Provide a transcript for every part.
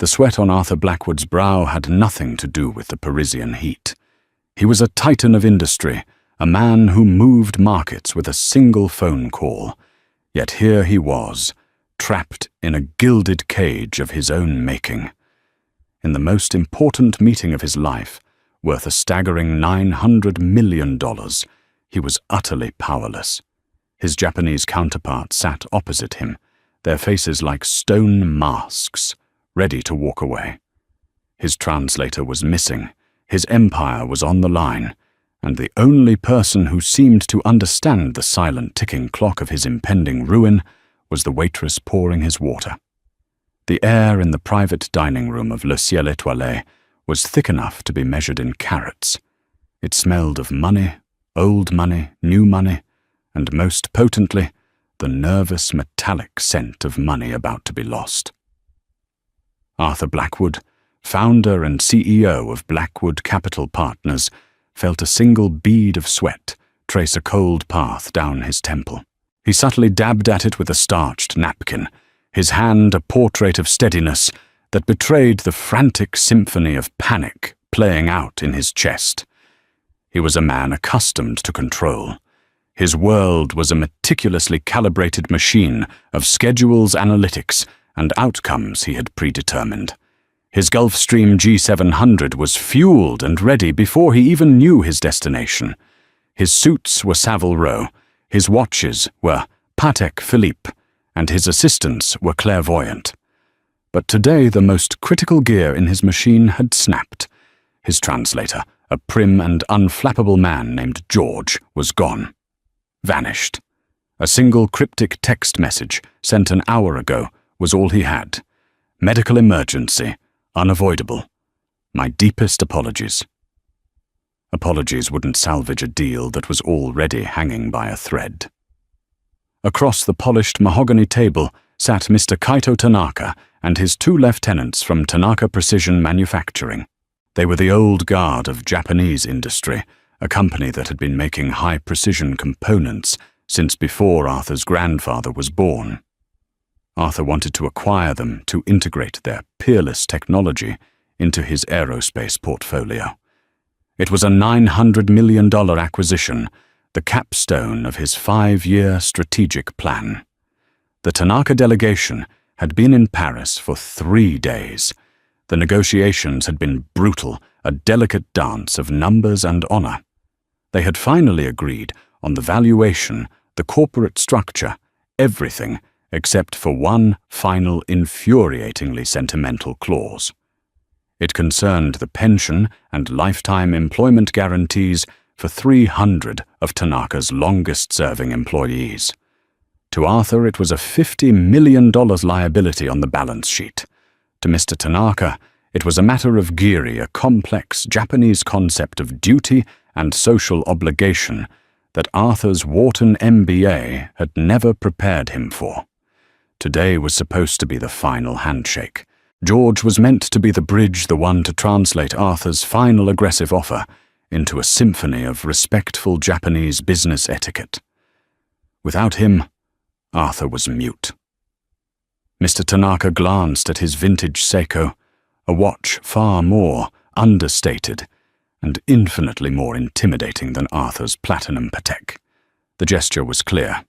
The sweat on Arthur Blackwood's brow had nothing to do with the Parisian heat. He was a titan of industry, a man who moved markets with a single phone call. Yet here he was, trapped in a gilded cage of his own making. In the most important meeting of his life, worth a staggering $900 million, he was utterly powerless. His Japanese counterpart sat opposite him, their faces like stone masks, ready to walk away. His translator was missing, his empire was on the line, and the only person who seemed to understand the silent ticking clock of his impending ruin was the waitress pouring his water. The air in the private dining room of Le Ciel Étoilé was thick enough to be measured in carats. It smelled of money, old money, new money, and most potently, the nervous metallic scent of money about to be lost. Arthur Blackwood, founder and CEO of Blackwood Capital Partners, felt a single bead of sweat trace a cold path down his temple. He subtly dabbed at it with a starched napkin, his hand a portrait of steadiness that betrayed the frantic symphony of panic playing out in his chest. He was a man accustomed to control. His world was a meticulously calibrated machine of schedules, analytics, and outcomes he had predetermined. His Gulfstream G700 was fueled and ready before he even knew his destination. His suits were Savile Row, his watches were Patek Philippe, and his assistants were clairvoyant. But today the most critical gear in his machine had snapped. His translator, a prim and unflappable man named George, was gone. Vanished. A single cryptic text message sent an hour ago was all he had. Medical emergency. Unavoidable. My deepest apologies. Apologies wouldn't salvage a deal that was already hanging by a thread. Across the polished mahogany table sat Mr. Kaito Tanaka and his two lieutenants from Tanaka Precision Manufacturing. They were the old guard of Japanese industry, a company that had been making high-precision components since before Arthur's grandfather was born. Arthur wanted to acquire them to integrate their peerless technology into his aerospace portfolio. It was a $900 million acquisition, the capstone of his 5-year strategic plan. The Tanaka delegation had been in Paris for 3 days. The negotiations had been brutal, a delicate dance of numbers and honor. They had finally agreed on the valuation, the corporate structure, everything except for one final infuriatingly sentimental clause. It concerned the pension and lifetime employment guarantees for 300 of Tanaka's longest-serving employees. To Arthur, it was a $50 million liability on the balance sheet. To Mr. Tanaka, it was a matter of giri, a complex Japanese concept of duty and social obligation that Arthur's Wharton MBA had never prepared him for. Today was supposed to be the final handshake. George was meant to be the bridge, the one to translate Arthur's final aggressive offer into a symphony of respectful Japanese business etiquette. Without him, Arthur was mute. Mr. Tanaka glanced at his vintage Seiko, a watch far more understated and infinitely more intimidating than Arthur's platinum Patek. The gesture was clear.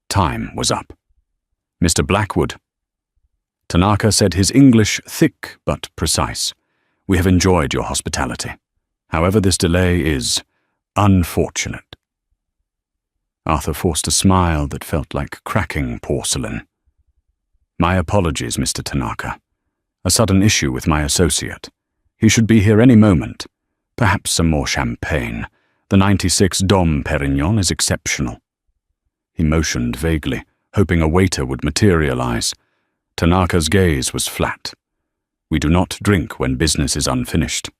Time was up. Mr. Blackwood. Tanaka said, his English thick but precise. We have enjoyed your hospitality. However, this delay is unfortunate. Arthur forced a smile that felt like cracking porcelain. My apologies, Mr. Tanaka. A sudden issue with my associate. He should be here any moment. Perhaps some more champagne. The 96 Dom Perignon is exceptional. He motioned vaguely, hoping a waiter would materialize. Tanaka's gaze was flat. We do not drink when business is unfinished.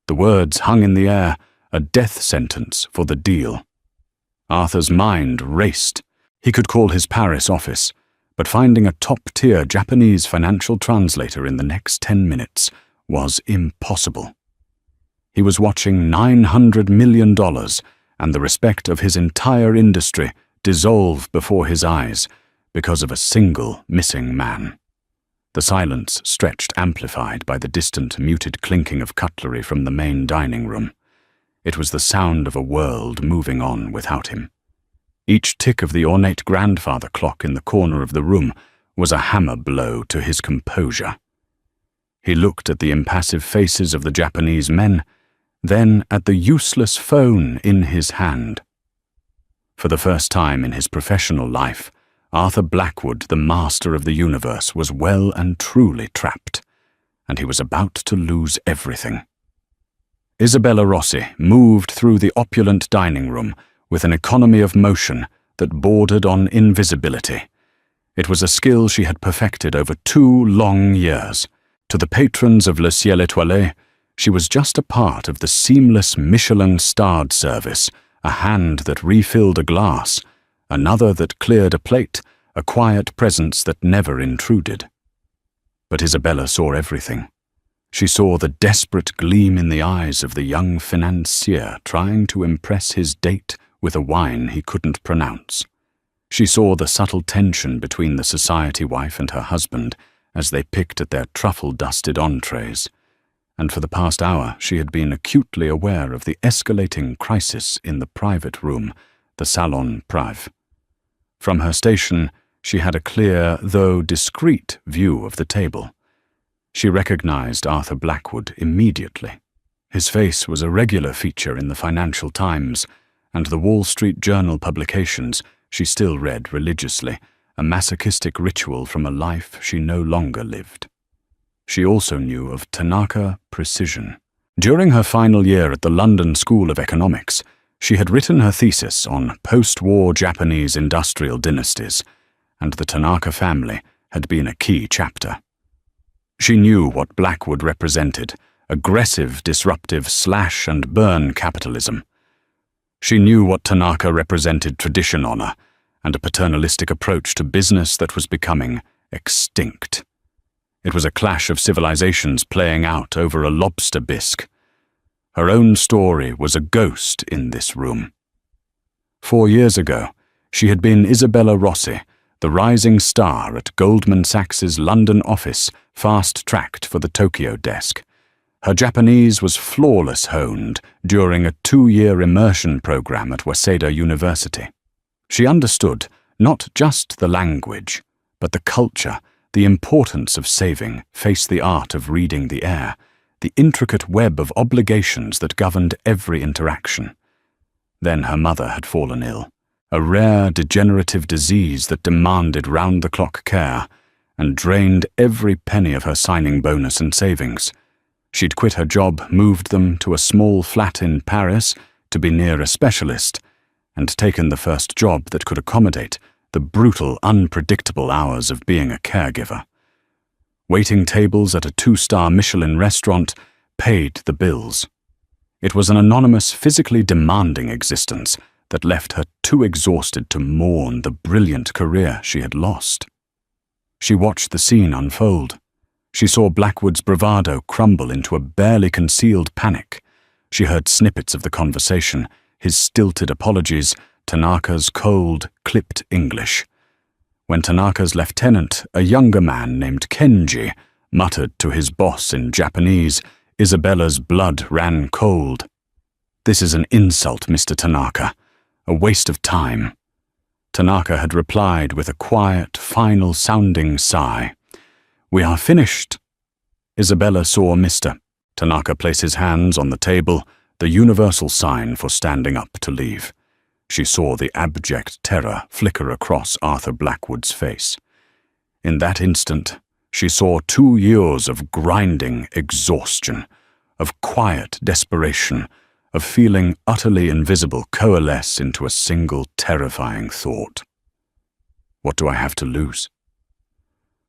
The words hung in the air, a death sentence for the deal. Arthur's mind raced. He could call his Paris office, but finding a top-tier Japanese financial translator in the next 10 minutes was impossible. He was watching $900 million and the respect of his entire industry dissolve before his eyes because of a single missing man. the silence stretched amplified by the distant muted clinking of cutlery from the main dining room. It was the sound of a world moving on without him. Each tick of the ornate grandfather clock in the corner of the room was a hammer blow to his composure. He looked at the impassive faces of the Japanese men, then at the useless phone in his hand. For the first time in his professional life, Arthur Blackwood, the master of the universe, was well and truly trapped, and he was about to lose everything. Isabella Rossi moved through the opulent dining room with an economy of motion that bordered on invisibility. It was a skill she had perfected over 2 long years. To the patrons of Le Ciel Étoilé, she was just a part of the seamless Michelin-starred service, a hand that refilled a glass, another that cleared a plate, a quiet presence that never intruded. But Isabella saw everything. She saw the desperate gleam in the eyes of the young financier trying to impress his date with a wine he couldn't pronounce. She saw the subtle tension between the society wife and her husband as they picked at their truffle-dusted entrees, and for the past hour she had been acutely aware of the escalating crisis in the private room, the Salon Prive. From her station, she had a clear, though discreet, view of the table. She recognized Arthur Blackwood immediately. His face was a regular feature in the Financial Times, and the Wall Street Journal publications she still read religiously, a masochistic ritual from a life she no longer lived. She also knew of Tanaka Precision. During her final year at the London School of Economics, she had written her thesis on post-war Japanese industrial dynasties, and the Tanaka family had been a key chapter. She knew what Blackwood represented, aggressive, disruptive slash-and-burn capitalism. She knew what Tanaka represented tradition honor, and a paternalistic approach to business that was becoming extinct. It was a clash of civilizations playing out over a lobster bisque. Her own story was a ghost in this room. 4 years ago, she had been Isabella Rossi, the rising star at Goldman Sachs's London office, fast-tracked for the Tokyo desk. Her Japanese was flawless honed during a 2-year immersion program at Waseda University. She understood not just the language, but the culture, the importance of saving, face the art of reading the air, the intricate web of obligations that governed every interaction. Then her mother had fallen ill, a rare degenerative disease that demanded round-the-clock care and drained every penny of her signing bonus and savings. She'd quit her job, moved them to a small flat in Paris to be near a specialist, and taken the first job that could accommodate the brutal, unpredictable hours of being a caregiver. Waiting tables at a 2-star Michelin restaurant paid the bills. It was an anonymous, physically demanding existence that left her too exhausted to mourn the brilliant career she had lost. She watched the scene unfold. She saw Blackwood's bravado crumble into a barely concealed panic. She heard snippets of the conversation, his stilted apologies, Tanaka's cold, clipped English. When Tanaka's lieutenant, a younger man named Kenji, muttered to his boss in Japanese, Isabella's blood ran cold. "This is an insult, Mr. Tanaka. A waste of time." Tanaka had replied with a quiet, final-sounding sigh. "We are finished." Isabella saw Mr. Tanaka place his hands on the table, the universal sign for standing up to leave. She saw the abject terror flicker across Arthur Blackwood's face. In that instant, she saw 2 years of grinding exhaustion, of quiet desperation, of feeling utterly invisible coalesce into a single terrifying thought. What do I have to lose?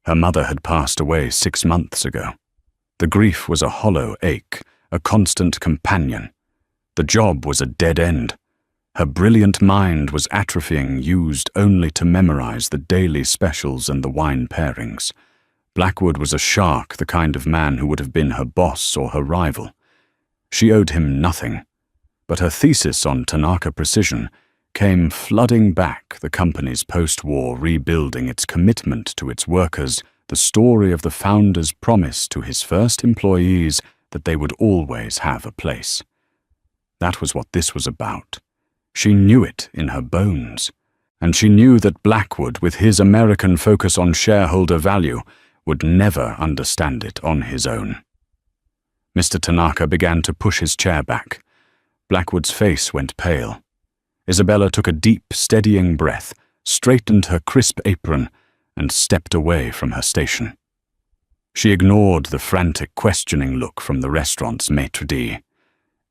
Her mother had passed away 6 months ago. The grief was a hollow ache, a constant companion. The job was a dead end. Her brilliant mind was atrophying, used only to memorize the daily specials and the wine pairings. Blackwood was a shark, the kind of man who would have been her boss or her rival. She owed him nothing, but her thesis on Tanaka Precision came flooding back the company's post-war rebuilding, its commitment to its workers, the story of the founder's promise to his first employees that they would always have a place. That was what this was about. She knew it in her bones, and she knew that Blackwood, with his American focus on shareholder value, would never understand it on his own. Mr. Tanaka began to push his chair back. Blackwood's face went pale. Isabella took a deep, steadying breath, straightened her crisp apron, and stepped away from her station. She ignored the frantic, questioning look from the restaurant's maitre d'.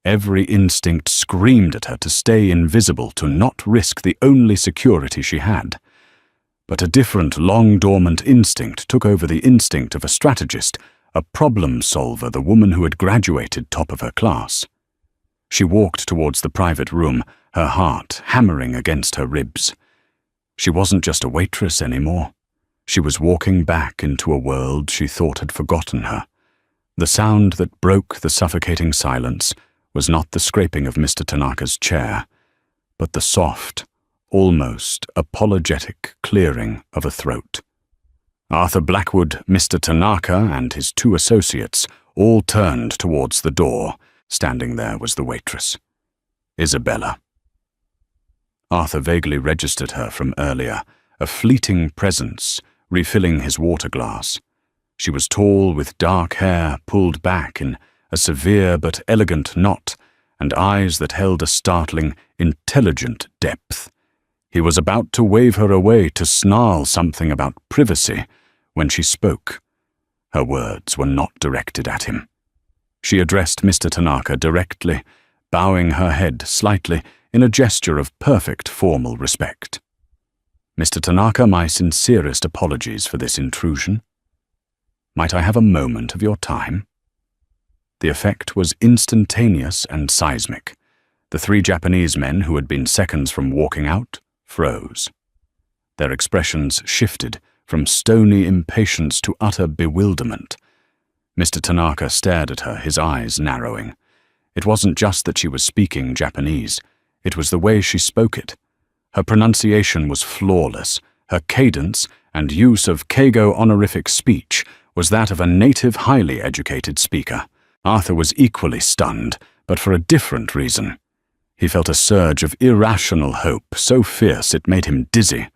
Every instinct screamed at her to stay invisible, to not risk the only security she had. But a different, long-dormant instinct took over the instinct of a strategist, a problem solver, the woman who had graduated top of her class. She walked towards the private room, her heart hammering against her ribs. She wasn't just a waitress anymore. She was walking back into a world she thought had forgotten her. The sound that broke the suffocating silence was not the scraping of Mr. Tanaka's chair, but the soft, almost apologetic clearing of a throat. Arthur Blackwood, Mr. Tanaka, and his two associates all turned towards the door. Standing there was the waitress, Isabella. Arthur vaguely registered her from earlier, a fleeting presence, refilling his water glass. She was tall, with dark hair pulled back in a severe but elegant knot, and eyes that held a startling, intelligent depth. He was about to wave her away, to snarl something about privacy, when she spoke. Her words were not directed at him. She addressed Mr. Tanaka directly, bowing her head slightly in a gesture of perfect formal respect. Mr. Tanaka, my sincerest apologies for this intrusion. Might I have a moment of your time? The effect was instantaneous and seismic. The three Japanese men who had been seconds from walking out froze. Their expressions shifted from stony impatience to utter bewilderment. Mr. Tanaka stared at her, his eyes narrowing. It wasn't just that she was speaking Japanese. It was the way she spoke it. Her pronunciation was flawless. Her cadence and use of keigo honorific speech was that of a native, highly educated speaker. Arthur was equally stunned, but for a different reason. He felt a surge of irrational hope, so fierce it made him dizzy.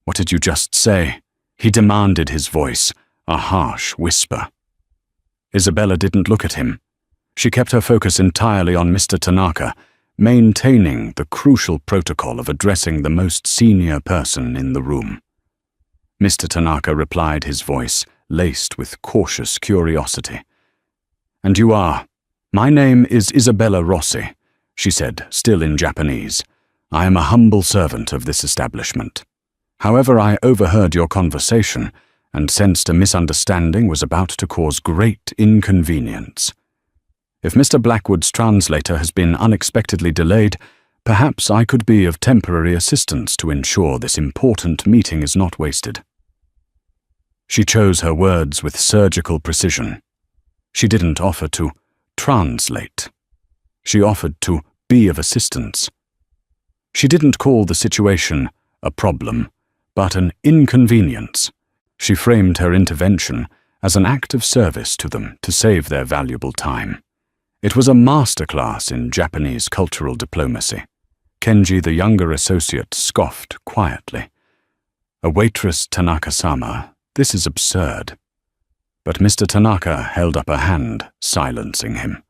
"What did you just say?" he demanded, his voice a harsh whisper. Isabella didn't look at him. She kept her focus entirely on Mr. Tanaka, maintaining the crucial protocol of addressing the most senior person in the room. Mr. Tanaka replied, his voice laced with cautious curiosity. "And you are? My name is Isabella Rossi," she said, still in Japanese. "I am a humble servant of this establishment. However, I overheard your conversation and sensed a misunderstanding was about to cause great inconvenience. If Mr. Blackwood's translator has been unexpectedly delayed, perhaps I could be of temporary assistance to ensure this important meeting is not wasted." She chose her words with surgical precision. She didn't offer to translate. She offered to be of assistance. She didn't call the situation a problem, but an inconvenience. She framed her intervention as an act of service to them to save their valuable time. It was a masterclass in Japanese cultural diplomacy. Kenji, the younger associate, scoffed quietly. "A waitress, Tanaka-sama, this is absurd." But Mr. Tanaka held up a hand, silencing him.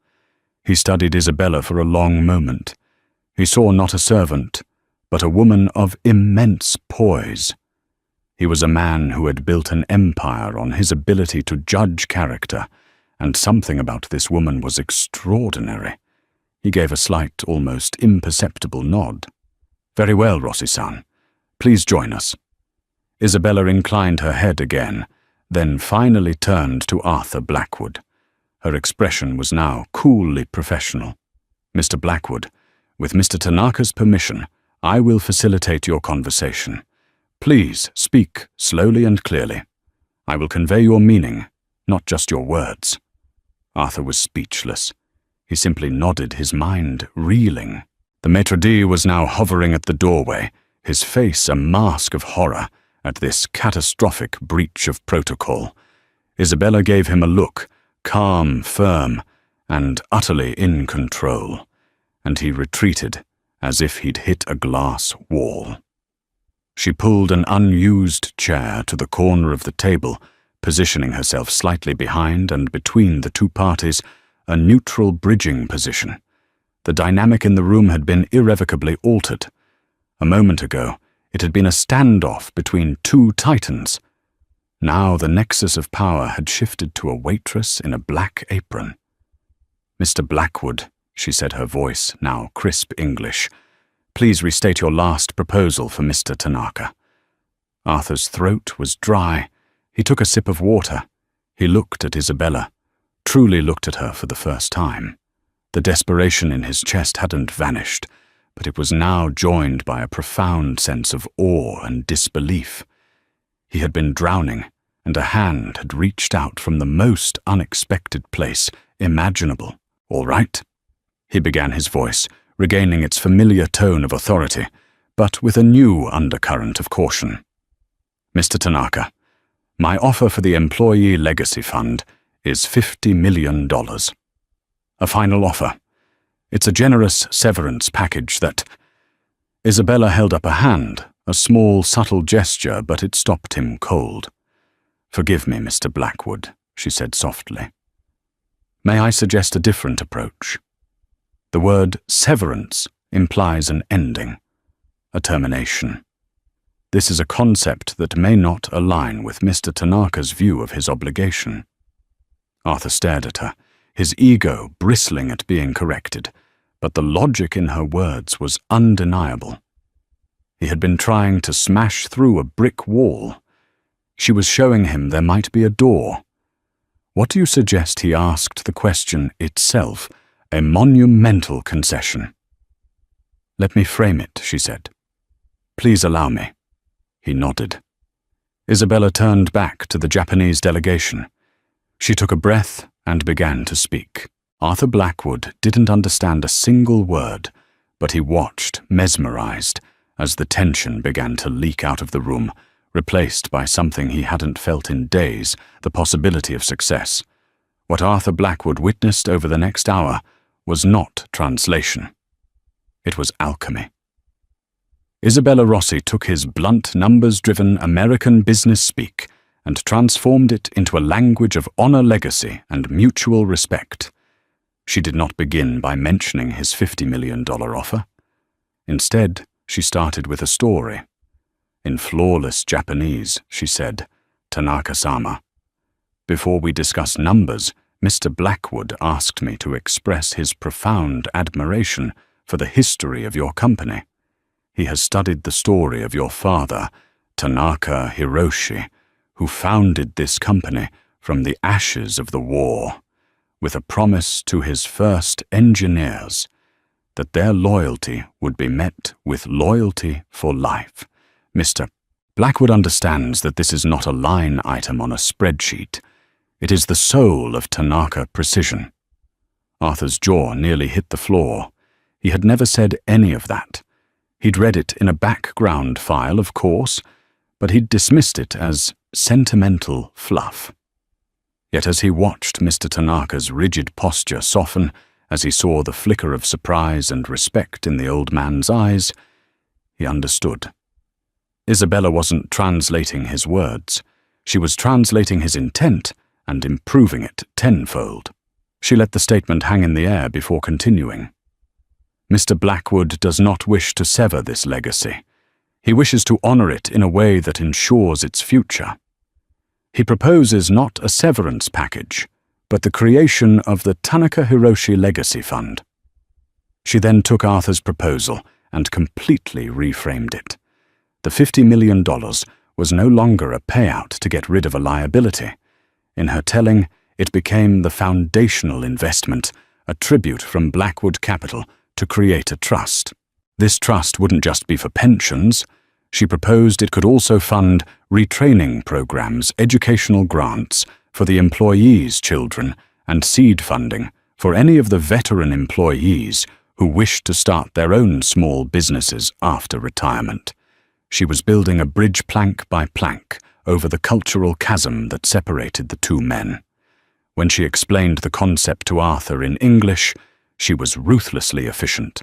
He studied Isabella for a long moment. He saw not a servant, but a woman of immense poise. He was a man who had built an empire on his ability to judge character, and something about this woman was extraordinary. He gave a slight, almost imperceptible nod. "Very well, Rossi-san. Please join us." Isabella inclined her head again, then finally turned to Arthur Blackwood. Her expression was now coolly professional. "Mr. Blackwood, with Mr. Tanaka's permission, I will facilitate your conversation. Please speak slowly and clearly. I will convey your meaning, not just your words." Arthur was speechless. He simply nodded, his mind reeling. The maitre d' was now hovering at the doorway, his face a mask of horror, at this catastrophic breach of protocol. Isabella gave him a look, calm, firm, and utterly in control, and he retreated as if he'd hit a glass wall. She pulled an unused chair to the corner of the table, positioning herself slightly behind and between the two parties, a neutral bridging position. The dynamic in the room had been irrevocably altered. A moment ago, it had been a standoff between two titans. Now the nexus of power had shifted to a waitress in a black apron. "Mr. Blackwood," she said, her voice now crisp English, "please restate your last proposal for Mr. Tanaka." Arthur's throat was dry. He took a sip of water. He looked at Isabella, truly looked at her for the first time. The desperation in his chest hadn't vanished, but it was now joined by a profound sense of awe and disbelief. He had been drowning, and a hand had reached out from the most unexpected place imaginable. "All right," he began, his voice regaining its familiar tone of authority, but with a new undercurrent of caution. "Mr. Tanaka, my offer for the Employee Legacy Fund is $50 million. A final offer. It's a generous severance package that—" Isabella held up a hand, a small, subtle gesture, but it stopped him cold. "Forgive me, Mr. Blackwood," she said softly. "May I suggest a different approach? The word severance implies an ending, a termination. This is a concept that may not align with Mr. Tanaka's view of his obligation." Arthur stared at her, his ego bristling at being corrected, but the logic in her words was undeniable. He had been trying to smash through a brick wall. She was showing him there might be a door. "What do you suggest?" he asked, the question itself a monumental concession. "Let me frame it," she said. "Please allow me." He nodded. Isabella turned back to the Japanese delegation. She took a breath and began to speak. Arthur Blackwood didn't understand a single word, but he watched, mesmerized, as the tension began to leak out of the room, replaced by something he hadn't felt in days, the possibility of success. What Arthur Blackwood witnessed over the next hour was not translation. It was alchemy. Isabella Rossi took his blunt, numbers-driven American business speak and transformed it into a language of honor, legacy, and mutual respect. She did not begin by mentioning his $50 million offer. Instead, she started with a story. In flawless Japanese, she said, "Tanaka-sama, before we discuss numbers, Mr. Blackwood asked me to express his profound admiration for the history of your company. He has studied the story of your father, Tanaka Hiroshi, who founded this company from the ashes of the war, with a promise to his first engineers that their loyalty would be met with loyalty for life. Mr. Blackwood understands that this is not a line item on a spreadsheet. It is the soul of Tanaka precision." Arthur's jaw nearly hit the floor. He had never said any of that. He'd read it in a background file, of course, but he'd dismissed it as sentimental fluff. Yet as he watched Mr. Tanaka's rigid posture soften, as he saw the flicker of surprise and respect in the old man's eyes, he understood. Isabella wasn't translating his words. She was translating his intent and improving it tenfold. She let the statement hang in the air before continuing. "Mr. Blackwood does not wish to sever this legacy. He wishes to honor it in a way that ensures its future. He proposes not a severance package, but the creation of the Tanaka Hiroshi Legacy Fund." She then took Arthur's proposal and completely reframed it. The $50 million was no longer a payout to get rid of a liability. In her telling, it became the foundational investment, a tribute from Blackwood Capital to create a trust. This trust wouldn't just be for pensions. She proposed it could also fund retraining programs, educational grants for the employees' children, and seed funding for any of the veteran employees who wished to start their own small businesses after retirement. She was building a bridge plank by plank over the cultural chasm that separated the two men. When she explained the concept to Arthur in English, she was ruthlessly efficient.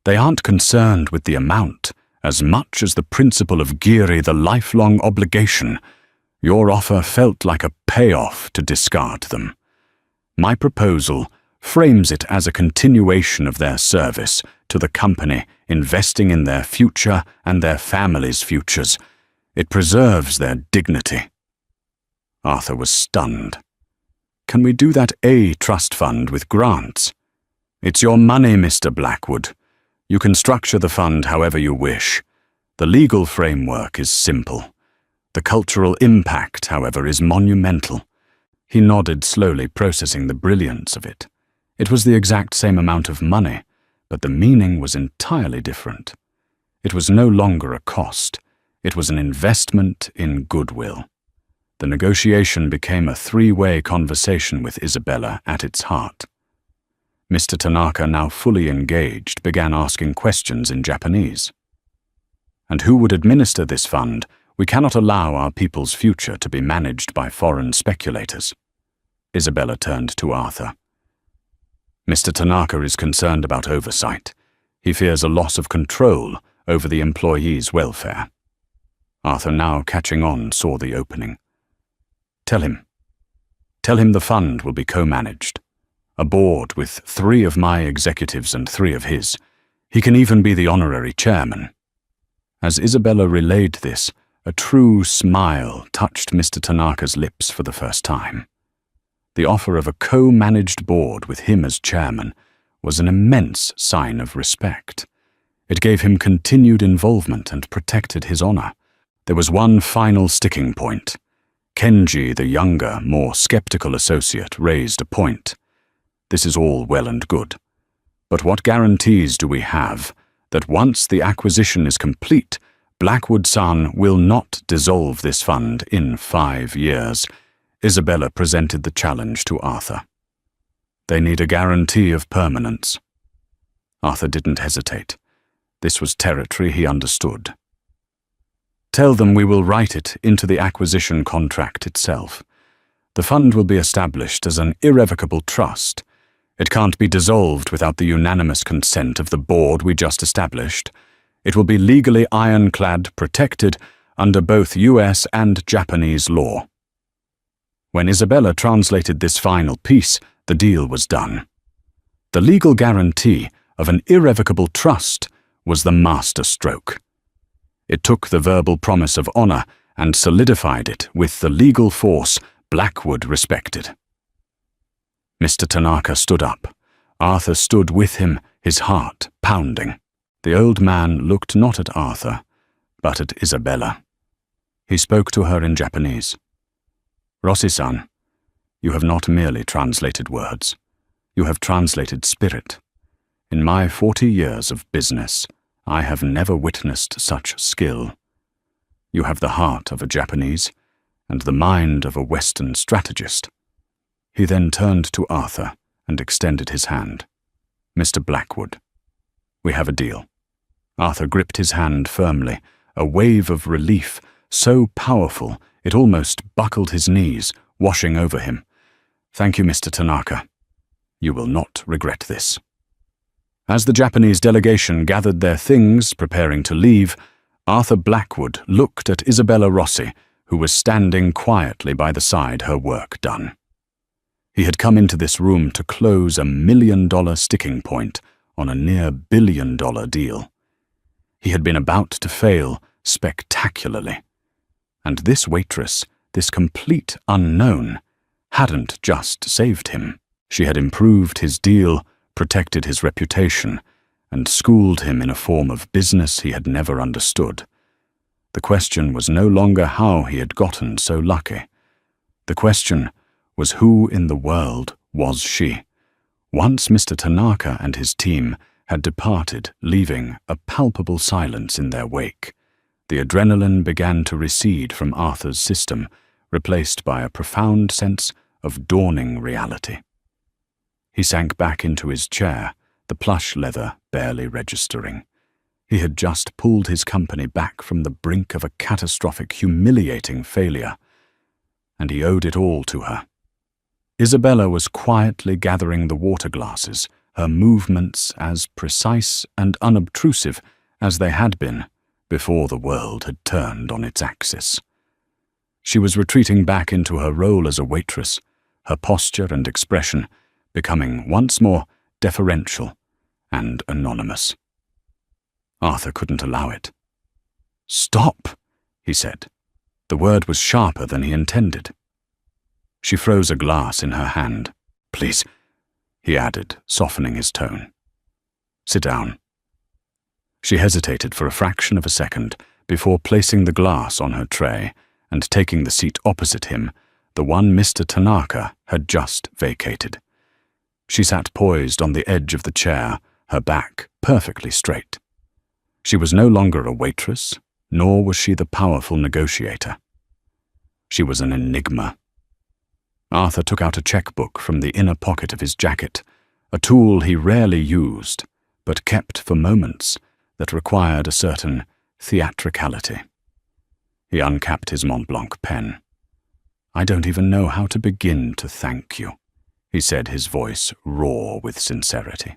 They aren't concerned with the amount as much as the principle of Giri, the lifelong obligation. Your offer felt like a payoff to discard them. My proposal frames it as a continuation of their service to the company, investing in their future and their families' futures. It preserves their dignity. Arthur was stunned. Can we do that trust fund with grants? It's your money, Mr. Blackwood. You can structure the fund however you wish. The legal framework is simple. The cultural impact, however, is monumental. He nodded slowly, processing the brilliance of it. It was the exact same amount of money, but the meaning was entirely different. It was no longer a cost. It was an investment in goodwill. The negotiation became a three-way conversation with Isabella at its heart. Mr. Tanaka, now fully engaged, began asking questions in Japanese. And who would administer this fund? We cannot allow our people's future to be managed by foreign speculators. Isabella turned to Arthur. Mr. Tanaka is concerned about oversight. He fears a loss of control over the employees' welfare. Arthur, now catching on, saw the opening. Tell him the fund will be co-managed. A board with 3 of my executives and 3 of his. He can even be the honorary chairman. As Isabella relayed this, a true smile touched Mr. Tanaka's lips for the first time. The offer of a co-managed board with him as chairman was an immense sign of respect. It gave him continued involvement and protected his honor. There was one final sticking point. Kenji, the younger, more skeptical associate, raised a point. This is all well and good. But what guarantees do we have that once the acquisition is complete, Blackwood-san will not dissolve this fund in 5 years? Isabella presented the challenge to Arthur. They need a guarantee of permanence. Arthur didn't hesitate. This was territory he understood. Tell them we will write it into the acquisition contract itself. The fund will be established as an irrevocable trust. It can't be dissolved without the unanimous consent of the board we just established. It will be legally ironclad, protected under both US and Japanese law. When Isabella translated this final piece, the deal was done. The legal guarantee of an irrevocable trust was the master stroke. It took the verbal promise of honor and solidified it with the legal force Blackwood respected. Mr. Tanaka stood up. Arthur stood with him, his heart pounding. The old man looked not at Arthur, but at Isabella. He spoke to her in Japanese. Rossi-san, you have not merely translated words. You have translated spirit. In my 40 years of business, I have never witnessed such skill. You have the heart of a Japanese and the mind of a Western strategist. He then turned to Arthur and extended his hand. Mr. Blackwood, we have a deal. Arthur gripped his hand firmly, a wave of relief so powerful it almost buckled his knees, washing over him. Thank you, Mr. Tanaka. You will not regret this. As the Japanese delegation gathered their things, preparing to leave, Arthur Blackwood looked at Isabella Rossi, who was standing quietly by the side, her work done. He had come into this room to close a $1 million sticking point on a near $1 billion deal. He had been about to fail spectacularly. And this waitress, this complete unknown, hadn't just saved him. She had improved his deal, protected his reputation, and schooled him in a form of business he had never understood. The question was no longer how he had gotten so lucky. The question was who in the world was she? Once Mr. Tanaka and his team had departed, leaving a palpable silence in their wake, the adrenaline began to recede from Arthur's system, replaced by a profound sense of dawning reality. He sank back into his chair, the plush leather barely registering. He had just pulled his company back from the brink of a catastrophic, humiliating failure, and he owed it all to her. Isabella was quietly gathering the water glasses, her movements as precise and unobtrusive as they had been before the world had turned on its axis. She was retreating back into her role as a waitress, her posture and expression becoming once more deferential and anonymous. Arthur couldn't allow it. "Stop," he said. The word was sharper than he intended. She froze a glass in her hand. "Please," he added, softening his tone. "Sit down." She hesitated for a fraction of a second before placing the glass on her tray and taking the seat opposite him, the one Mr. Tanaka had just vacated. She sat poised on the edge of the chair, her back perfectly straight. She was no longer a waitress, nor was she the powerful negotiator. She was an enigma. Arthur took out a checkbook from the inner pocket of his jacket, a tool he rarely used, but kept for moments that required a certain theatricality. He uncapped his Mont Blanc pen. "I don't even know how to begin to thank you," he said, his voice raw with sincerity.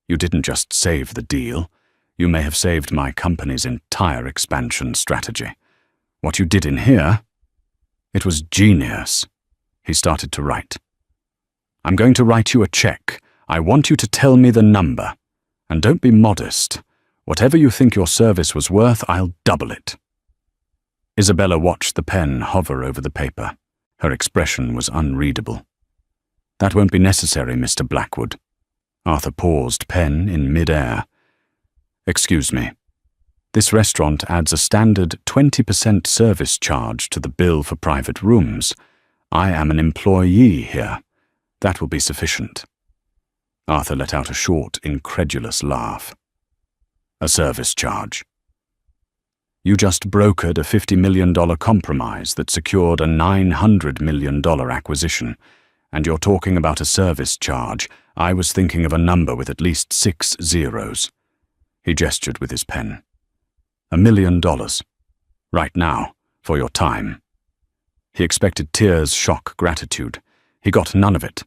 "You didn't just save the deal. You may have saved my company's entire expansion strategy. What you did in here, it was genius." He started to write. "I'm going to write you a check. I want you to tell me the number. And don't be modest. Whatever you think your service was worth, I'll double it." Isabella watched the pen hover over the paper. Her expression was unreadable. "That won't be necessary, Mr. Blackwood." Arthur paused, pen in mid-air. "Excuse me. This restaurant adds a standard 20% service charge to the bill for private rooms. I am an employee here. That will be sufficient." Arthur let out a short, incredulous laugh. "A service charge? You just brokered a $50 million compromise that secured a $900 million acquisition, and you're talking about a service charge. I was thinking of a number with at least 6 zeros. He gestured with his pen. $1 million. Right now, for your time." He expected tears, shock, gratitude. He got none of it.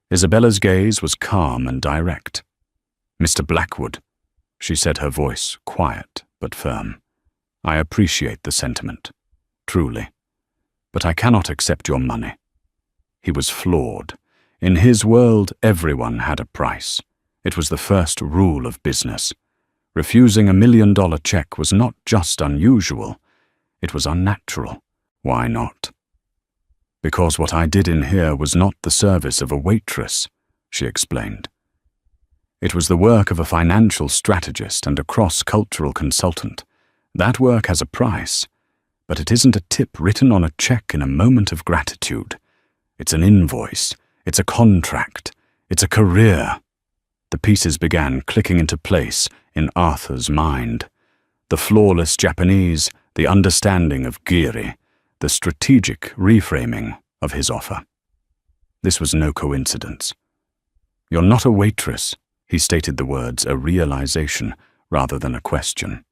Isabella's gaze was calm and direct. "Mr. Blackwood," she said, her voice quiet but firm. "I appreciate the sentiment, truly, but I cannot accept your money." He was floored. In his world, everyone had a price. It was the first rule of business. Refusing $1 million check was not just unusual, it was unnatural. Why not? "Because what I did in here was not the service of a waitress," she explained. "It was the work of a financial strategist and a cross-cultural consultant. That work has a price, but it isn't a tip written on a check in a moment of gratitude. It's an invoice, it's a contract, it's a career." The pieces began clicking into place in Arthur's mind. The flawless Japanese, the understanding of Giri, the strategic reframing of his offer. This was no coincidence. "You're not a waitress," he stated the words, a realization rather than a question.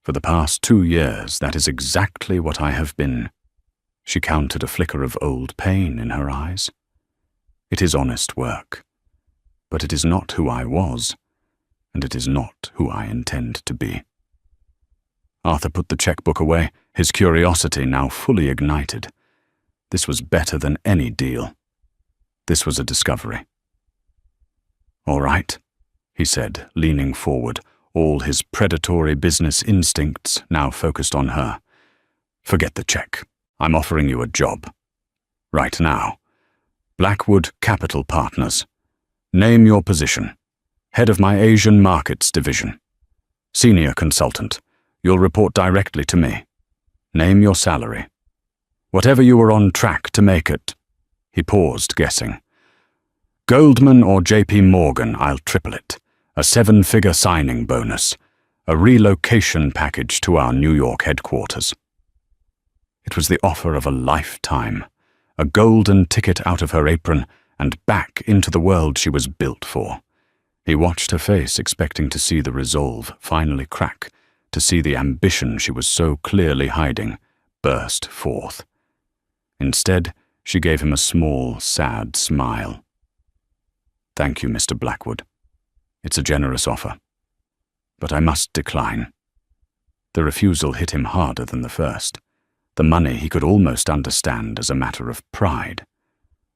"For the past 2 years, that is exactly what I have been." She countered a flicker of old pain in her eyes. "It is honest work, but it is not who I was, and it is not who I intend to be." Arthur put the checkbook away, his curiosity now fully ignited. This was better than any deal. This was a discovery. "All right," he said, leaning forward, all his predatory business instincts now focused on her. "Forget the check. I'm offering you a job. Right now. Blackwood Capital Partners. Name your position. Head of my Asian Markets Division. Senior consultant. You'll report directly to me. Name your salary. Whatever you were on track to make it." He paused, guessing. "Goldman or JP Morgan, I'll triple it. A 7-figure signing bonus. A relocation package to our New York headquarters." It was the offer of a lifetime. A golden ticket out of her apron and back into the world she was built for. He watched her face, expecting to see the resolve finally crack, to see the ambition she was so clearly hiding burst forth. Instead, she gave him a small, sad smile. "Thank you, Mr. Blackwood. It's a generous offer. But I must decline." The refusal hit him harder than the first. The money he could almost understand as a matter of pride.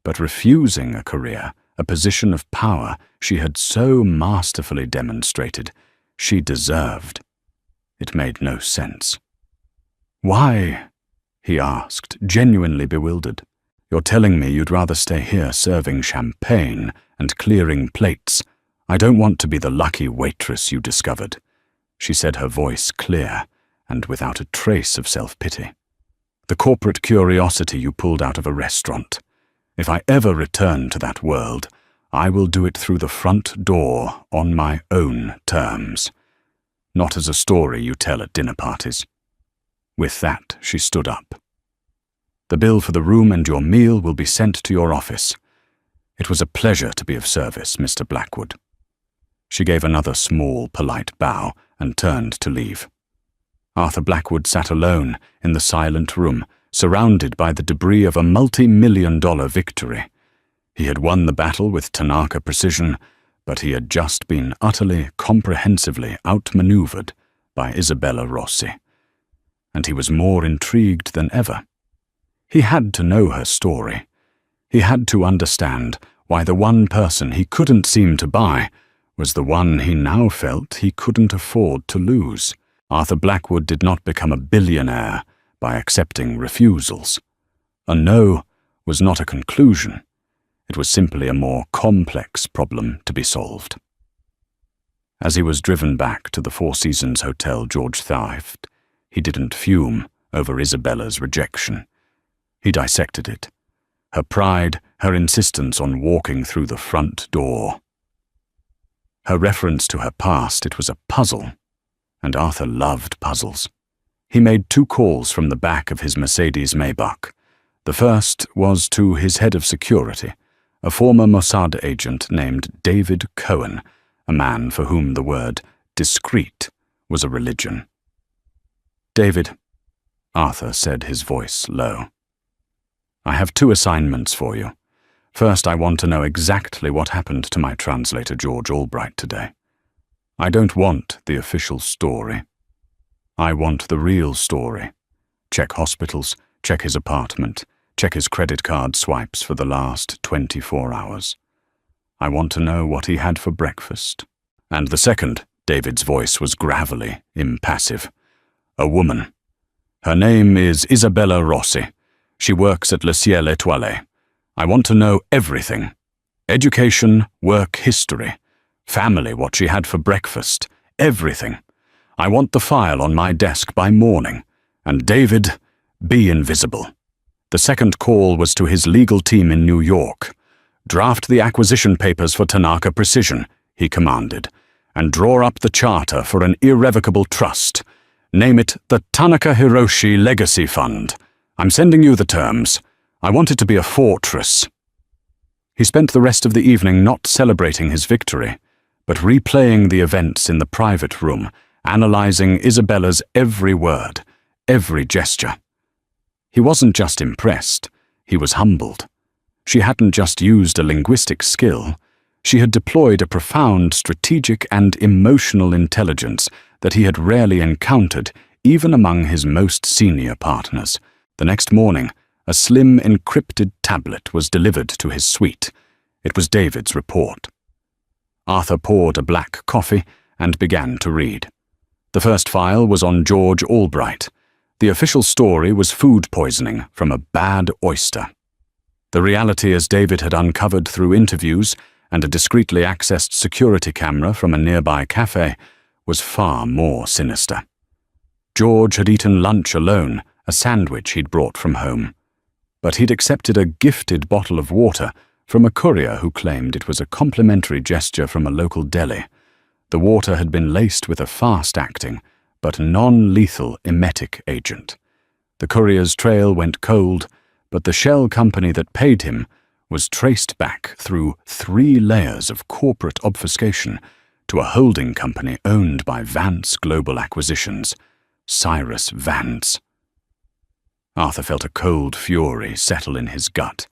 But refusing a career, a position of power she had so masterfully demonstrated she deserved. It made no sense. "Why?" he asked, genuinely bewildered. "You're telling me you'd rather stay here serving champagne and clearing plates. I don't want to be the lucky waitress you discovered," she said, her voice clear and without a trace of self-pity. "The corporate curiosity you pulled out of a restaurant. If I ever return to that world, I will do it through the front door on my own terms. Not as a story you tell at dinner parties." With that, she stood up. "The bill for the room and your meal will be sent to your office. It was a pleasure to be of service, Mr. Blackwood." She gave another small, polite bow and turned to leave. Arthur Blackwood sat alone in the silent room, surrounded by the debris of a multi-million-dollar victory. He had won the battle with Tanaka precision, but he had just been utterly, comprehensively outmaneuvered by Isabella Rossi. And he was more intrigued than ever. He had to know her story. He had to understand why the one person he couldn't seem to buy was the one he now felt he couldn't afford to lose. Arthur Blackwood did not become a billionaire by accepting refusals. A no was not a conclusion. It was simply a more complex problem to be solved. As he was driven back to the Four Seasons Hotel George Thrift, he didn't fume over Isabella's rejection. He dissected it. Her pride, her insistence on walking through the front door. Her reference to her past, it was a puzzle, and Arthur loved puzzles. He made 2 calls from the back of his Mercedes Maybach. The first was to his head of security, a former Mossad agent named David Cohen, a man for whom the word discreet was a religion. "David," Arthur said, his voice low, "I have 2 assignments for you. First, I want to know exactly what happened to my translator George Albright today. I don't want the official story. I want the real story. Check hospitals, check his apartment, check his credit card swipes for the last 24 hours. I want to know what he had for breakfast." And the second, David's voice was gravelly, impassive. "A woman. Her name is Isabella Rossi. She works at Le Ciel Étoilé. I want to know everything. Education, work history, family, what she had for breakfast, everything. I want the file on my desk by morning. And David, be invisible." The second call was to his legal team in New York. "Draft the acquisition papers for Tanaka Precision," he commanded, "and draw up the charter for an irrevocable trust. Name it the Tanaka Hiroshi Legacy Fund. I'm sending you the terms. I want it to be a fortress." He spent the rest of the evening not celebrating his victory, but replaying the events in the private room, analyzing Isabella's every word, every gesture. He wasn't just impressed, he was humbled. She hadn't just used a linguistic skill, she had deployed a profound strategic and emotional intelligence that he had rarely encountered, even among his most senior partners. The next morning, a slim encrypted tablet was delivered to his suite. It was David's report. Arthur poured a black coffee and began to read. The first file was on George Albright. The official story was food poisoning from a bad oyster. The reality, as David had uncovered through interviews and a discreetly accessed security camera from a nearby cafe, was far more sinister. George had eaten lunch alone, a sandwich he'd brought from home. But he'd accepted a gifted bottle of water from a courier who claimed it was a complimentary gesture from a local deli. The water had been laced with a fast-acting, but non-lethal emetic agent. The courier's trail went cold, but the shell company that paid him was traced back through 3 layers of corporate obfuscation to a holding company owned by Vance Global Acquisitions, Cyrus Vance. Arthur felt a cold fury settle in his gut.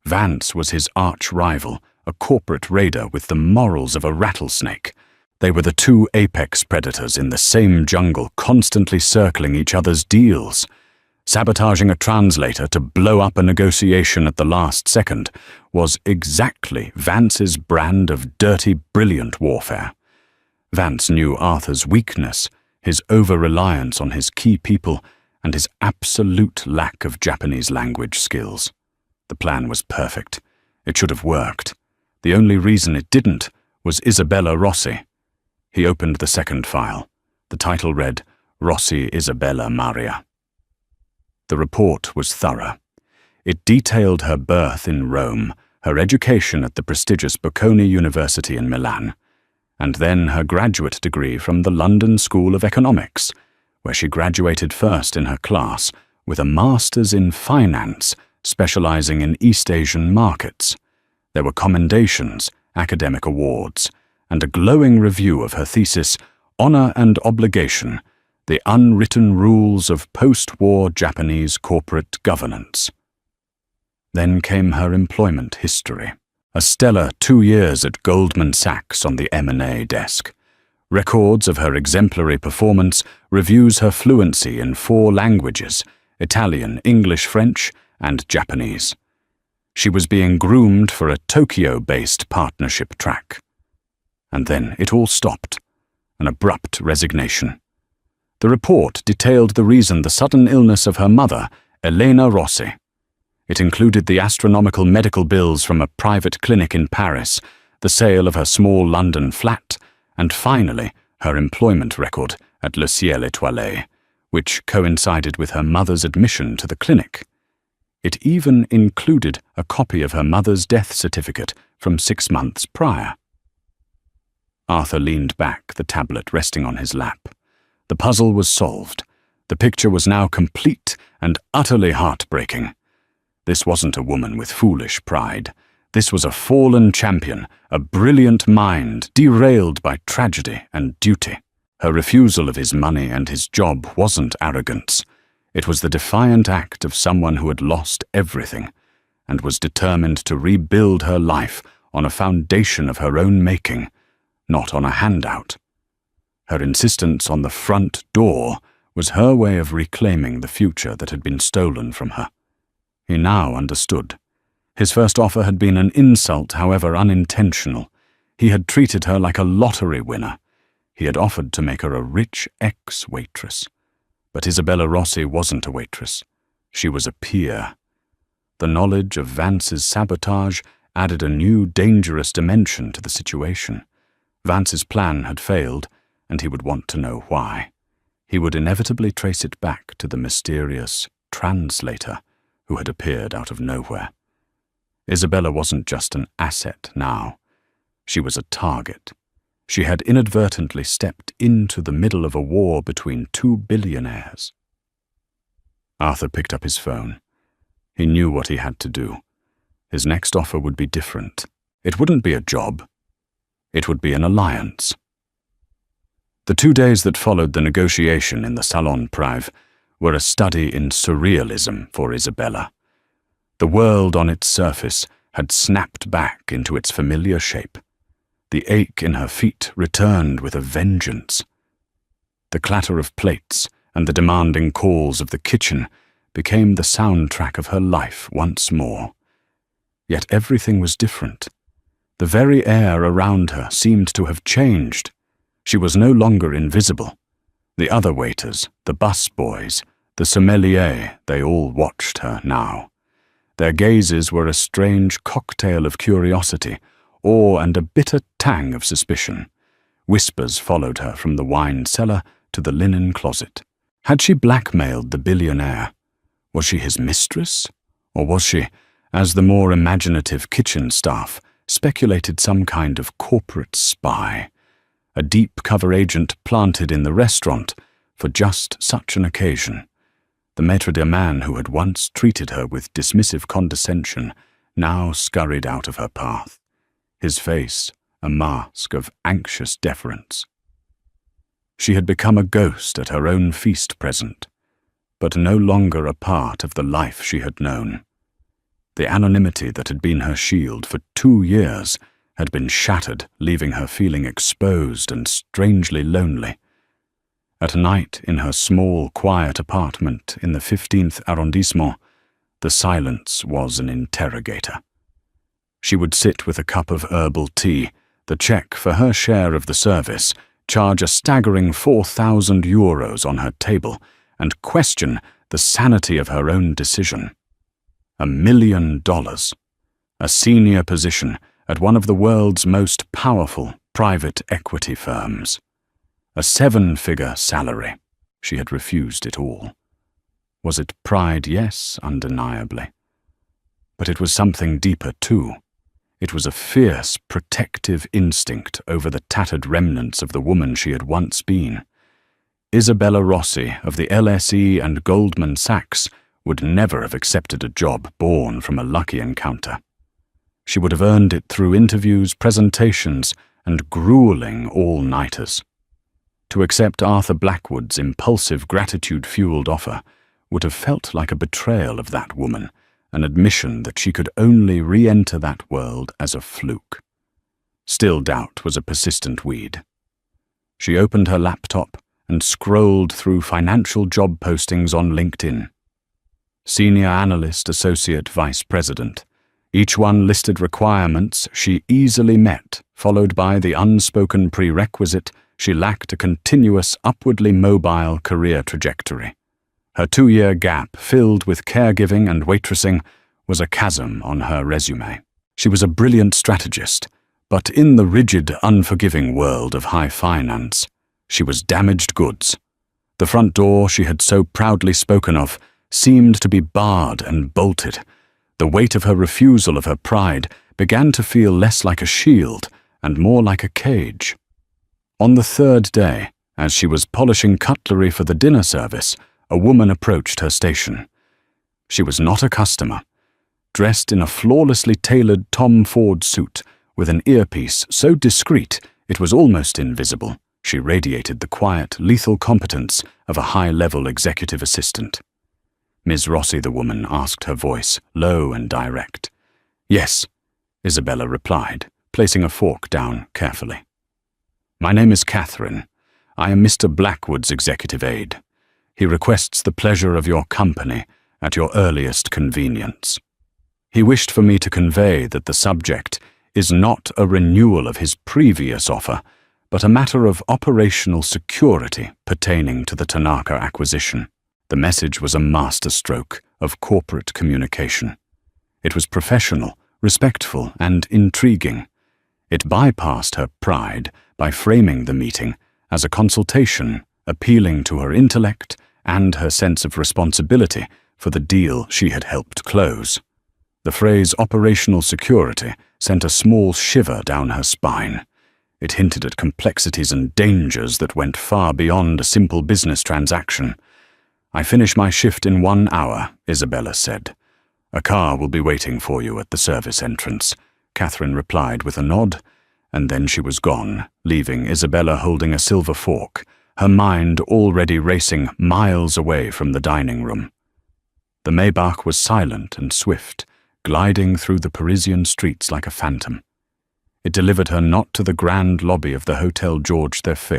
Vance was his arch-rival, a corporate raider with the morals of a rattlesnake. They were the 2 apex predators in the same jungle, constantly circling each other's deals. Sabotaging a translator to blow up a negotiation at the last second was exactly Vance's brand of dirty, brilliant warfare. Vance knew Arthur's weakness, his over-reliance on his key people, and his absolute lack of Japanese language skills. The plan was perfect. It should have worked. The only reason it didn't was Isabella Rossi. He opened the second file. The title read, Rossi Isabella Maria. The report was thorough. It detailed her birth in Rome, her education at the prestigious Bocconi University in Milan, and then her graduate degree from the London School of Economics, where she graduated first in her class with a master's in finance, specializing in East Asian markets. There were commendations, academic awards, and a glowing review of her thesis, Honor and Obligation, The Unwritten Rules of Post-War Japanese Corporate Governance. Then came her employment history. A stellar 2 years at Goldman Sachs on the M&A desk. Records of her exemplary performance, reviews her fluency in 4 languages, Italian, English, French, and Japanese. She was being groomed for a Tokyo-based partnership track. And then it all stopped. An abrupt resignation. The report detailed the reason: the sudden illness of her mother, Elena Rossi. It included the astronomical medical bills from a private clinic in Paris, the sale of her small London flat, and finally her employment record at Le Ciel Étoilé, which coincided with her mother's admission to the clinic. It even included a copy of her mother's death certificate from 6 months prior. Arthur leaned back, the tablet resting on his lap. The puzzle was solved. The picture was now complete and utterly heartbreaking. This wasn't a woman with foolish pride. This was a fallen champion, a brilliant mind derailed by tragedy and duty. Her refusal of his money and his job wasn't arrogance. It was the defiant act of someone who had lost everything and was determined to rebuild her life on a foundation of her own making, not on a handout. Her insistence on the front door was her way of reclaiming the future that had been stolen from her. He now understood. His first offer had been an insult, however unintentional. He had treated her like a lottery winner. He had offered to make her a rich ex-waitress. But Isabella Rossi wasn't a waitress. She was a peer. The knowledge of Vance's sabotage added a new, dangerous dimension to the situation. Vance's plan had failed, and he would want to know why. He would inevitably trace it back to the mysterious Translator who had appeared out of nowhere. Isabella wasn't just an asset now. She was a target. She had inadvertently stepped into the middle of a war between 2 billionaires. Arthur picked up his phone. He knew what he had to do. His next offer would be different. It wouldn't be a job. It would be an alliance. The 2 days that followed the negotiation in the Salon Prive were a study in surrealism for Isabella. The world on its surface had snapped back into its familiar shape. The ache in her feet returned with a vengeance. The clatter of plates and the demanding calls of the kitchen became the soundtrack of her life once more. Yet everything was different. The very air around her seemed to have changed. She was no longer invisible. The other waiters, the bus boys, the sommelier, they all watched her now. Their gazes were a strange cocktail of curiosity, awe, and a bitter tang of suspicion. Whispers followed her from the wine cellar to the linen closet. Had she blackmailed the billionaire? Was she his mistress? Or was she, as the more imaginative kitchen staff speculated, some kind of corporate spy? A deep-cover agent planted in the restaurant for just such an occasion. The maître de man who had once treated her with dismissive condescension now scurried out of her path, his face a mask of anxious deference. She had become a ghost at her own feast present, but no longer a part of the life she had known. The anonymity that had been her shield for 2 years had been shattered, leaving her feeling exposed and strangely lonely. At night, in her small, quiet apartment in the 15th arrondissement, the silence was an interrogator. She would sit with a cup of herbal tea, the check for her share of the service, charge a staggering 4,000 euros on her table, and question the sanity of her own decision. $1 million, a senior position at one of the world's most powerful private equity firms. A 7-figure salary. She had refused it all. Was it pride? Yes, undeniably. But it was something deeper too. It was a fierce, protective instinct over the tattered remnants of the woman she had once been. Isabella Rossi of the LSE and Goldman Sachs would never have accepted a job born from a lucky encounter. She would have earned it through interviews, presentations, and grueling all-nighters. To accept Arthur Blackwood's impulsive, gratitude-fueled offer would have felt like a betrayal of that woman, an admission that she could only re-enter that world as a fluke. Still, doubt was a persistent weed. She opened her laptop and scrolled through financial job postings on LinkedIn. Senior Analyst, Associate Vice President. Each one listed requirements she easily met, followed by the unspoken prerequisite she lacked a continuous, upwardly mobile career trajectory. Her 2-year gap, filled with caregiving and waitressing, was a chasm on her resume. She was a brilliant strategist, but in the rigid, unforgiving world of high finance, she was damaged goods. The front door she had so proudly spoken of seemed to be barred and bolted. The weight of her refusal of her pride began to feel less like a shield and more like a cage. On the 3rd day, as she was polishing cutlery for the dinner service, a woman approached her station. She was not a customer. Dressed in a flawlessly tailored Tom Ford suit, with an earpiece so discreet it was almost invisible, she radiated the quiet, lethal competence of a high-level executive assistant. Ms. Rossi, the woman, asked, her voice low and direct. "Yes," Isabella replied, placing a fork down carefully. "My name is Catherine. I am Mr. Blackwood's executive aide. He requests the pleasure of your company at your earliest convenience." He wished for me to convey that the subject is not a renewal of his previous offer, but a matter of operational security pertaining to the Tanaka acquisition. The message was a masterstroke of corporate communication. It was professional, respectful, and intriguing. It bypassed her pride by framing the meeting as a consultation, appealing to her intellect and her sense of responsibility for the deal she had helped close. The phrase operational security sent a small shiver down her spine. It hinted at complexities and dangers that went far beyond a simple business transaction. "I finish my shift in 1 hour, Isabella said. "A car will be waiting for you at the service entrance," Catherine replied with a nod, and then she was gone, leaving Isabella holding a silver fork, her mind already racing miles away from the dining room. The Maybach was silent and swift, gliding through the Parisian streets like a phantom. It delivered her not to the grand lobby of the Hotel George V,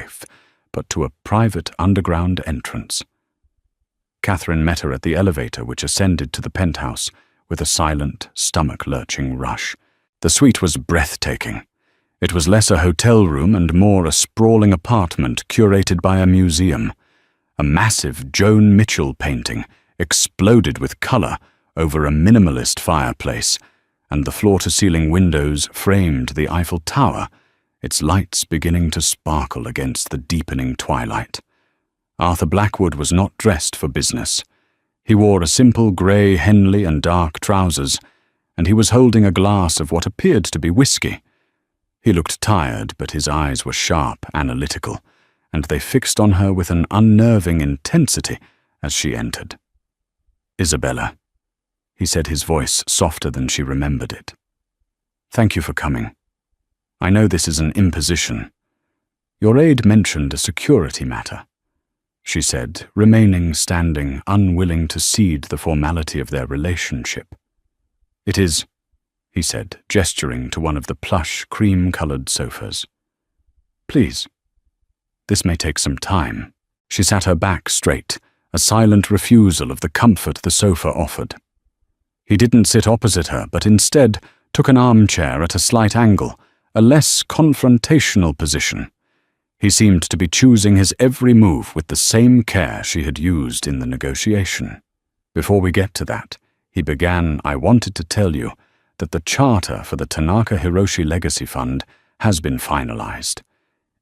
but to a private underground entrance. Catherine met her at the elevator which ascended to the penthouse with a silent, stomach-lurching rush. The suite was breathtaking. It was less a hotel room and more a sprawling apartment curated by a museum. A massive Joan Mitchell painting exploded with color over a minimalist fireplace, and the floor-to-ceiling windows framed the Eiffel Tower, its lights beginning to sparkle against the deepening twilight. Arthur Blackwood was not dressed for business. He wore a simple grey Henley and dark trousers, and he was holding a glass of what appeared to be whiskey. He looked tired, but his eyes were sharp, analytical, and they fixed on her with an unnerving intensity as she entered. "Isabella." he said, his voice softer than she remembered it. "Thank you for coming. I know this is an imposition. Your aide mentioned a security matter," she said, remaining standing, unwilling to cede the formality of their relationship. "It is," he said, gesturing to one of the plush, cream-colored sofas. "Please. This may take some time." She sat her back straight, a silent refusal of the comfort the sofa offered. He didn't sit opposite her, but instead took an armchair at a slight angle, a less confrontational position. He seemed to be choosing his every move with the same care she had used in the negotiation. "Before we get to that," he began, "I wanted to tell you that the charter for the Tanaka Hiroshi Legacy Fund has been finalized.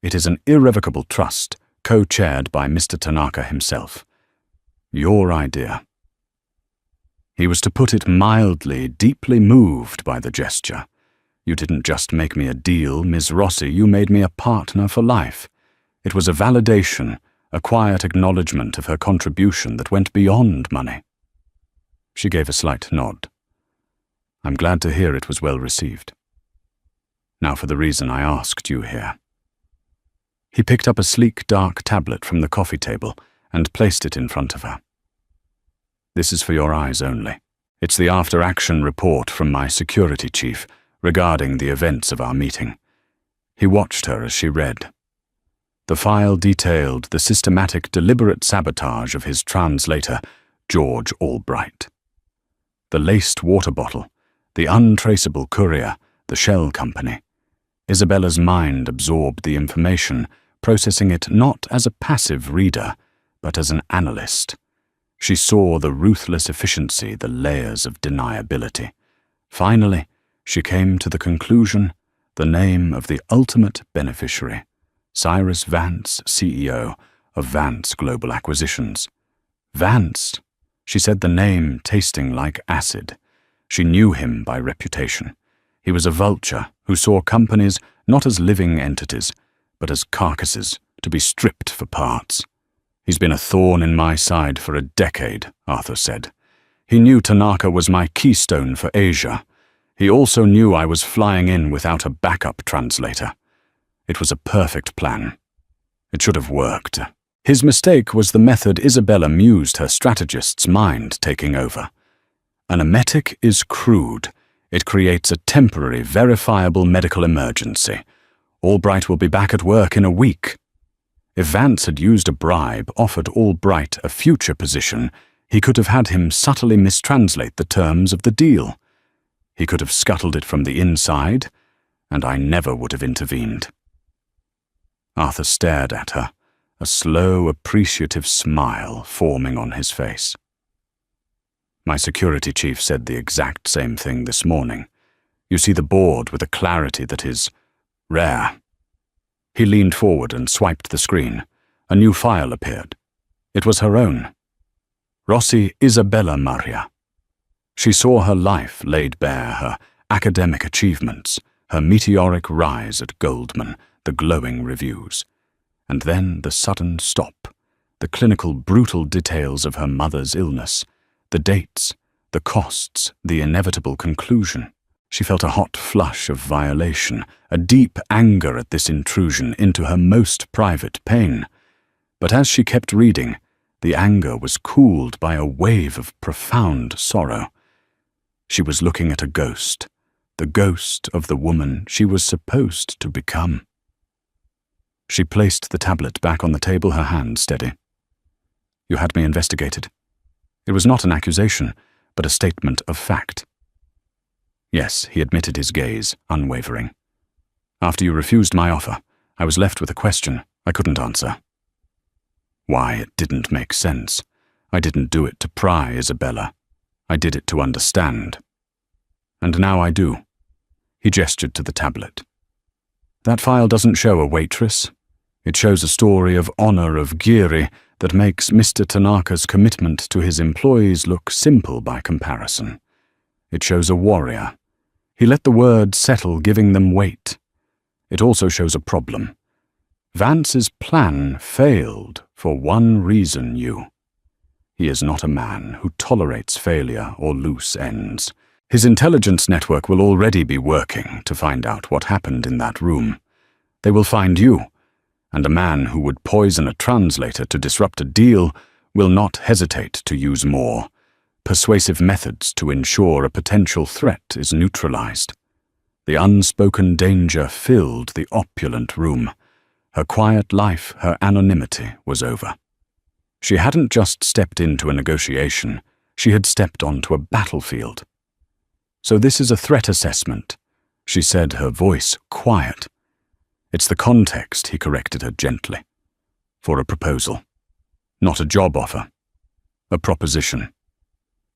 It is an irrevocable trust, co-chaired by Mr. Tanaka himself. Your idea." He was, to put it mildly, deeply moved by the gesture. "You didn't just make me a deal, Ms. Rossi, you made me a partner for life." It was a validation, a quiet acknowledgement of her contribution that went beyond money. She gave a slight nod. "I'm glad to hear it was well received. Now for the reason I asked you here." He picked up a sleek, dark tablet from the coffee table and placed it in front of her. "This is for your eyes only. It's the after-action report from my security chief regarding the events of our meeting." He watched her as she read. The file detailed the systematic, deliberate sabotage of his translator, George Albright. The laced water bottle, the untraceable courier, the shell company. Isabella's mind absorbed the information, processing it not as a passive reader, but as an analyst. She saw the ruthless efficiency, the layers of deniability. Finally, she came to the conclusion, the name of the ultimate beneficiary, Cyrus Vance, CEO of Vance Global Acquisitions. Vance, she said, the name tasting like acid. She knew him by reputation. He was a vulture who saw companies not as living entities, but as carcasses to be stripped for parts. "He's been a thorn in my side for a decade," Arthur said. "He knew Tanaka was my keystone for Asia. He also knew I was flying in without a backup translator. It was a perfect plan. It should have worked. His mistake was the method Isabella mused her strategist's mind taking over. An emetic is crude. It creates a temporary, verifiable medical emergency. Albright will be back at work in a week. If Vance had used a bribe, offered Albright a future position, he could have had him subtly mistranslate the terms of the deal. He could have scuttled it from the inside, and I never would have intervened." Arthur stared at her, a slow, appreciative smile forming on his face. "My security chief said the exact same thing this morning. You see the board with a clarity that is rare." He leaned forward and swiped the screen. A new file appeared. It was her own. Rossi Isabella Maria. She saw her life laid bare, her academic achievements, her meteoric rise at Goldman, the glowing reviews. And then the sudden stop, the clinical, brutal details of her mother's illness, the dates, the costs, the inevitable conclusion. She felt a hot flush of violation, a deep anger at this intrusion into her most private pain. But as she kept reading, the anger was cooled by a wave of profound sorrow. She was looking at a ghost, the ghost of the woman she was supposed to become. She placed the tablet back on the table, her hand steady. "You had me investigated. It was not an accusation, but a statement of fact." "Yes," he admitted, his gaze unwavering. "After you refused my offer, I was left with a question I couldn't answer. Why, it didn't make sense. I didn't do it to pry, Isabella. I did it to understand. And now I do." He gestured to the tablet. "That file doesn't show a waitress. It shows a story of honor of Giri that makes Mr. Tanaka's commitment to his employees look simple by comparison. It shows a warrior. He let the word settle, giving them weight. It also shows a problem. Vance's plan failed for one reason, you. He is not a man who tolerates failure or loose ends. His intelligence network will already be working to find out what happened in that room. They will find you, and a man who would poison a translator to disrupt a deal will not hesitate to use more persuasive methods to ensure a potential threat is neutralized. The unspoken danger filled the opulent room. Her quiet life, her anonymity was over. She hadn't just stepped into a negotiation, she had stepped onto a battlefield. "So this is a threat assessment," she said, her voice quiet. "It's the context," he corrected her gently. "For a proposal. Not a job offer. A proposition."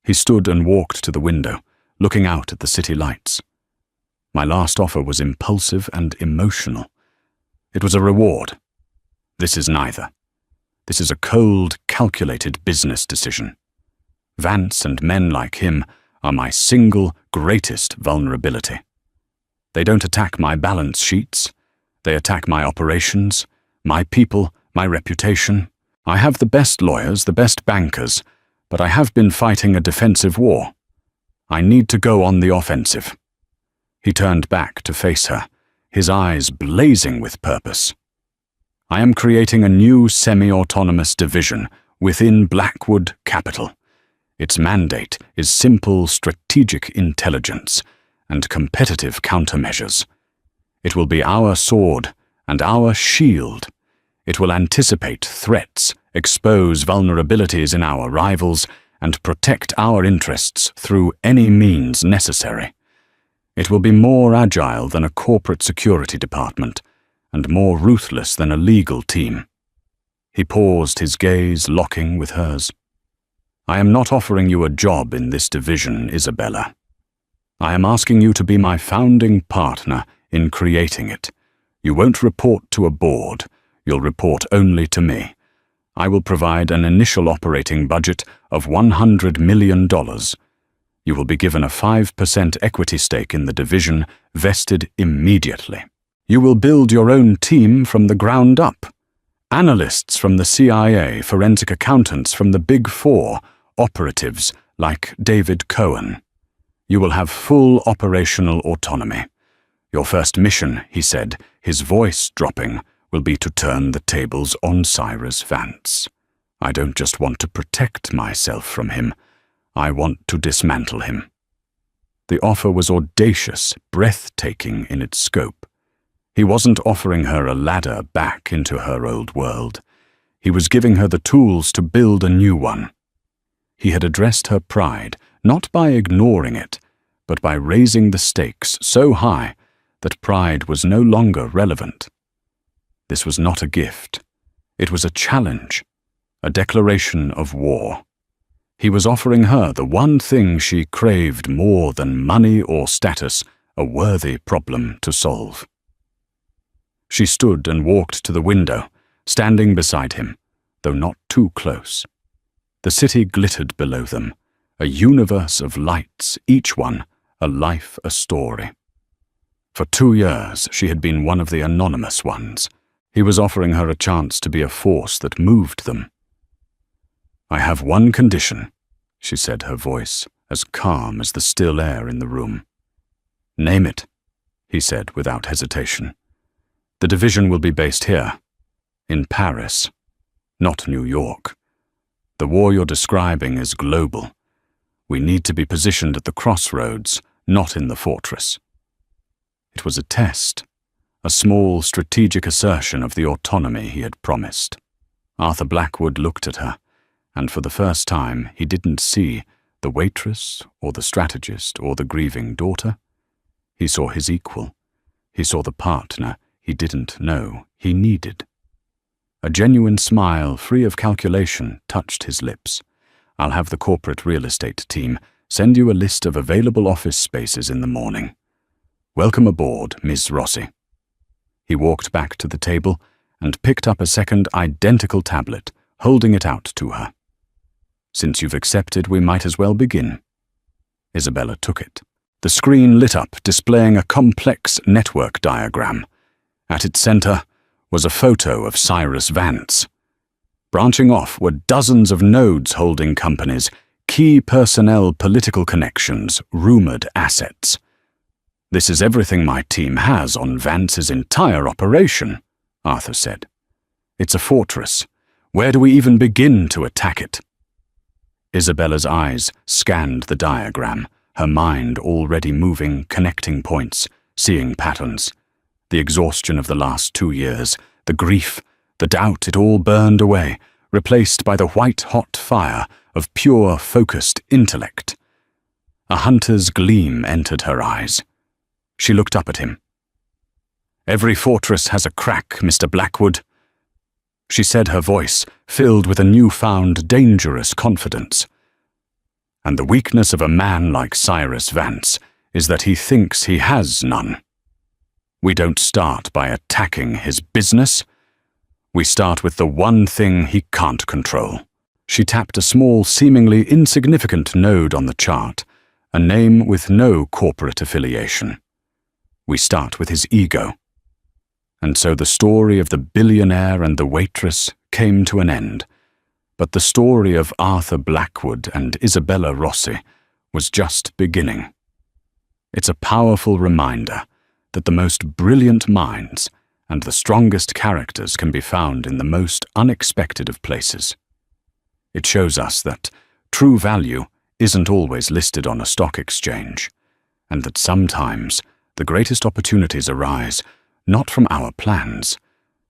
He stood and walked to the window, looking out at the city lights. "My last offer was impulsive and emotional. It was a reward. This is neither. This is a cold, calculated business decision. Vance and men like him are my single greatest vulnerability. They don't attack my balance sheets. They attack my operations, my people, my reputation. I have the best lawyers, the best bankers, but I have been fighting a defensive war. I need to go on the offensive." He turned back to face her, his eyes blazing with purpose. "I am creating a new semi-autonomous division within Blackwood Capital. Its mandate is simple strategic intelligence and competitive countermeasures. It will be our sword and our shield. It will anticipate threats, expose vulnerabilities in our rivals, and protect our interests through any means necessary. It will be more agile than a corporate security department, and more ruthless than a legal team." He paused, his gaze locking with hers. "I am not offering you a job in this division, Isabella. I am asking you to be my founding partner in creating it. You won't report to a board. You'll report only to me. I will provide an initial operating budget of $100 million. You will be given a 5% equity stake in the division, vested immediately. You will build your own team from the ground up. Analysts from the CIA, forensic accountants from the Big Four, operatives like David Cohen. You will have full operational autonomy. Your first mission," he said, his voice dropping, "will be to turn the tables on Cyrus Vance. I don't just want to protect myself from him. I want to dismantle him." The offer was audacious, breathtaking in its scope. He wasn't offering her a ladder back into her old world. He was giving her the tools to build a new one. He had addressed her pride, not by ignoring it, but by raising the stakes so high that pride was no longer relevant. This was not a gift. It was a challenge, a declaration of war. He was offering her the one thing she craved more than money or status, a worthy problem to solve. She stood and walked to the window, standing beside him, though not too close. The city glittered below them, a universe of lights, each one a life, a story. For 2 years, she had been one of the anonymous ones. He was offering her a chance to be a force that moved them. "I have one condition," she said, her voice as calm as the still air in the room. "Name it," he said without hesitation. "The division will be based here, in Paris, not New York. The war you're describing is global. We need to be positioned at the crossroads, not in the fortress." It was a test, a small strategic assertion of the autonomy he had promised. Arthur Blackwood looked at her, and for the first time he didn't see the waitress or the strategist or the grieving daughter. He saw his equal. He saw the partner he didn't know he needed. A genuine smile, free of calculation, touched his lips. "I'll have the corporate real estate team send you a list of available office spaces in the morning. Welcome aboard, Ms. Rossi." He walked back to the table and picked up a second identical tablet, holding it out to her. "Since you've accepted, we might as well begin." Isabella took it. The screen lit up, displaying a complex network diagram. At its center was a photo of Cyrus Vance. Branching off were dozens of nodes holding companies, key personnel, political connections, rumored assets. "This is everything my team has on Vance's entire operation," Arthur said. "It's a fortress. Where do we even begin to attack it?" Isabella's eyes scanned the diagram, her mind already moving, connecting points, seeing patterns. The exhaustion of the last 2 years, the grief, the doubt, it all burned away, replaced by the white-hot fire of pure, focused intellect. A hunter's gleam entered her eyes. She looked up at him. "Every fortress has a crack, Mr. Blackwood," she said, her voice filled with a newfound dangerous confidence. "And the weakness of a man like Cyrus Vance is that he thinks he has none. We don't start by attacking his business. We start with the one thing he can't control." She tapped a small, seemingly insignificant node on the chart, a name with no corporate affiliation. "We start with his ego." And so the story of the billionaire and the waitress came to an end, but the story of Arthur Blackwood and Isabella Rossi was just beginning. It's a powerful reminder that the most brilliant minds and the strongest characters can be found in the most unexpected of places. It shows us that true value isn't always listed on a stock exchange, and that sometimes the greatest opportunities arise not from our plans,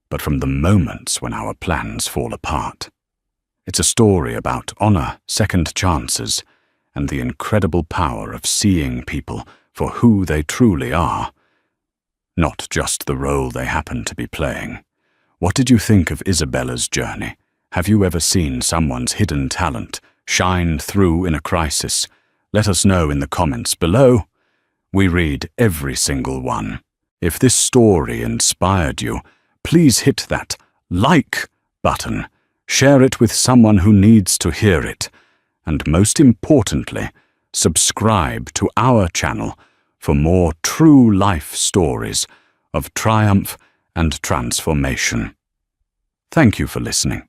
but from the moments when our plans fall apart. It's a story about honor, second chances, and the incredible power of seeing people for who they truly are, not just the role they happen to be playing. What did you think of Isabella's journey? Have you ever seen someone's hidden talent shine through in a crisis? Let us know in the comments below. We read every single one. If this story inspired you, please hit that like button, share it with someone who needs to hear it, and most importantly, subscribe to our channel for more true life stories of triumph and transformation. Thank you for listening.